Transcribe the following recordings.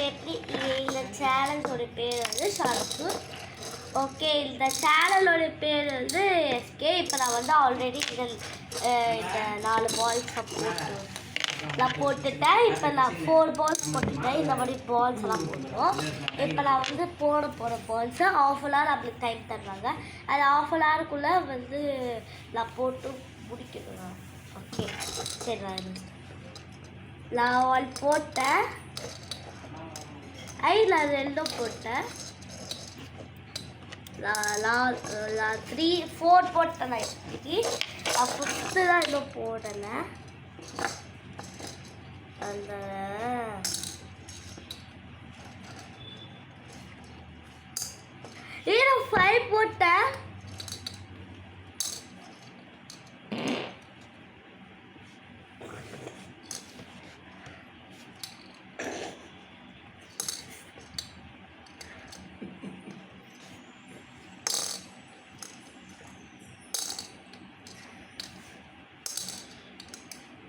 எப்படி இந்த சேனலோட பேர் வந்து ஷார்ப்பு. ஓகே, இந்த சேனலோட பேர் வந்து எஸ்கே. இப்போ நான் வந்து ஆல்ரெடி இந்த 4 பால்ஸை போட்டுட்டேன். இப்போ நான் 4 பால்ஸ் போட்டுட்டேன். இந்த மாதிரி பால்ஸ் எல்லாம் போட்டோம். இப்போ நான் வந்து போகிற பால்ஸை ½ hour அப்படி டைம் தருவாங்க. அது ½ hourக்குள்ளே வந்து நான் போட்டு முடிக்கணும். ஓகே சரி, நான் 1 போட்டேன். நான் 2 போட்டேன். நான் 3 4 போட்டேன். நான் இப்படி நான் 5th தான் இன்னும் போடலை. அந்த 5 போட்டேன்.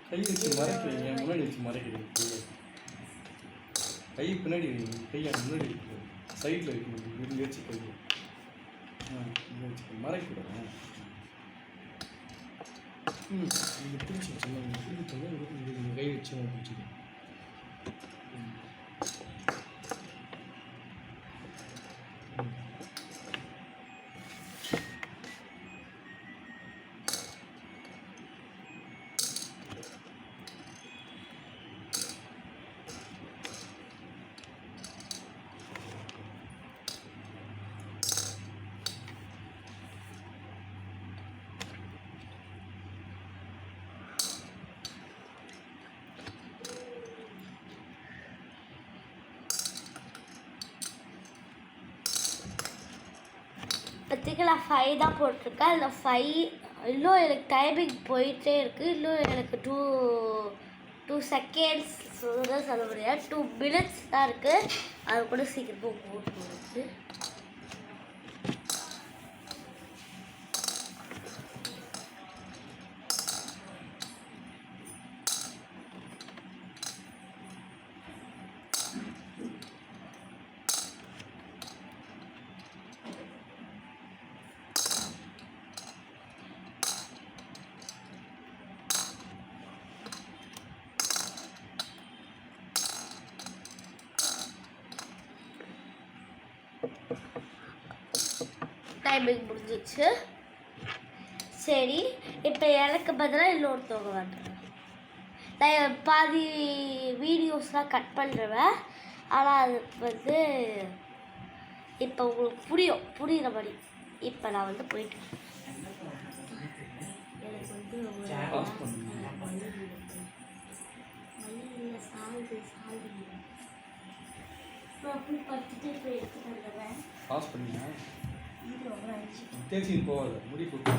கை வச்சு மறைக்கிறீங்க, முன்னாடி வச்சு மறைக்கிறீங்க. கை பின்னாடி வைங்க, கையை முன்னாடி வைக்கணும், சைடில் வைக்கணும். இங்கே வச்சு கை இங்கே வச்சு மறைக்கூடாது. நீங்கள் பிடிச்சி வச்சுருந்தா பிடிச்சோன்னா கை வச்சு பிடிச்சிக்கணும். இப்போதைக்கு நான் 5 தான் போட்டிருக்கேன். அதில் 5 இன்னும் எனக்கு டைமிங் போயிட்டே இருக்குது. இன்னும் எனக்கு 2 seconds தான் சொல்ல முடியாது. 2 minutes தான் இருக்குது. அது கூட சீக்கிரமாக போட்டு டைமிங் முடிஞ்சிச்சு. சரி, இப்போ எனக்கு பதிலாக இன்னொருத்தவங்க வந்துடுறேன். நான் பாதி வீடியோஸ்லாம் கட் பண்ணுறேன். ஆனால் அது வந்து இப்போ உங்களுக்கு புரியுற மாதிரி இப்போ நான் வந்து போயிட்டு எனக்கு வந்து அப்படி படுத்துட்டு இப்போ எடுத்துட்டு வந்துடுறேன். பாஸ் பண்ணிங்க தேய்ச்சி போகாது, முடி போட்டு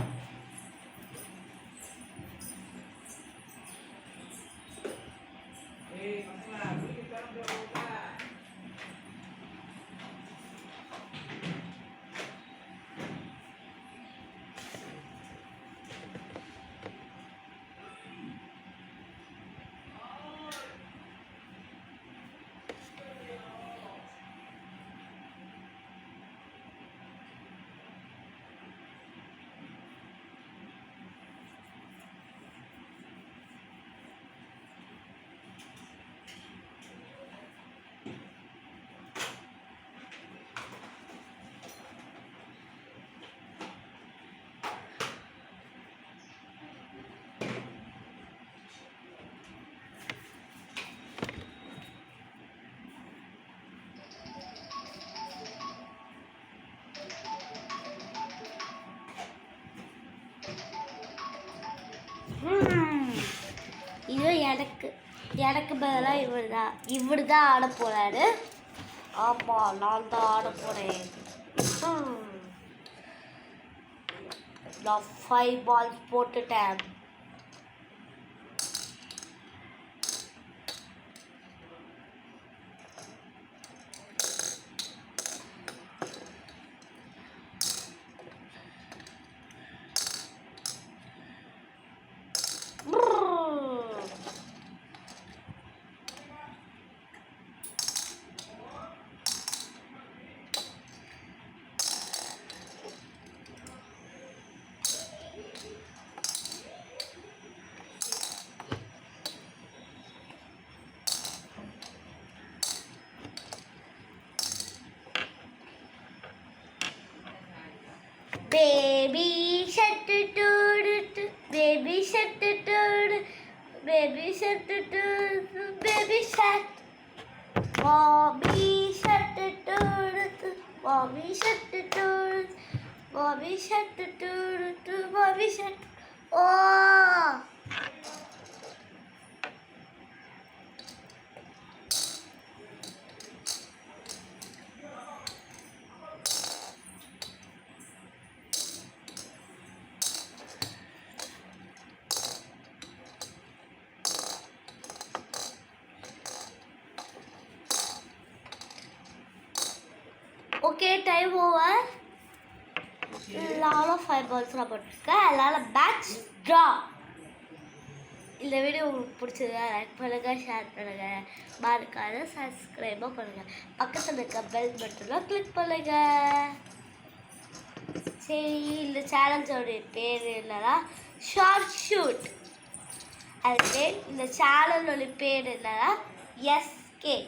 இது எனக்கு பதிலாக இவர் தான் ஆட போகிறாரு. ஆமாம், நான் தான் ஆட போகிறேன். நான் 5 பால்ஸ் போட்டுட்டேன். shark do do baby shark. Mommy shark do do do. Mommy shark do do. Mommy shark do do do. Mommy shark. Oh. Okay, time over. Lot of 5 balls போட்டிருக்கேன். அதனால மேட்ச் ட்ரா. இந்த video உங்களுக்கு பிடிச்சதா like பண்ணுங்க, share பண்ணுங்க, மறக்காம சப்ஸ்கிரைபும் பண்ணுங்க. பக்கத்தில் இருக்க பெல் பட்டனை கிளிக் பண்ணுங்க. சரி, இந்த சேலஞ்சோடைய பேர் என்னன்னா ஷார்ட் ஷூட். அதுக்கு இந்த சேனலோட பேர் என்னன்னா SK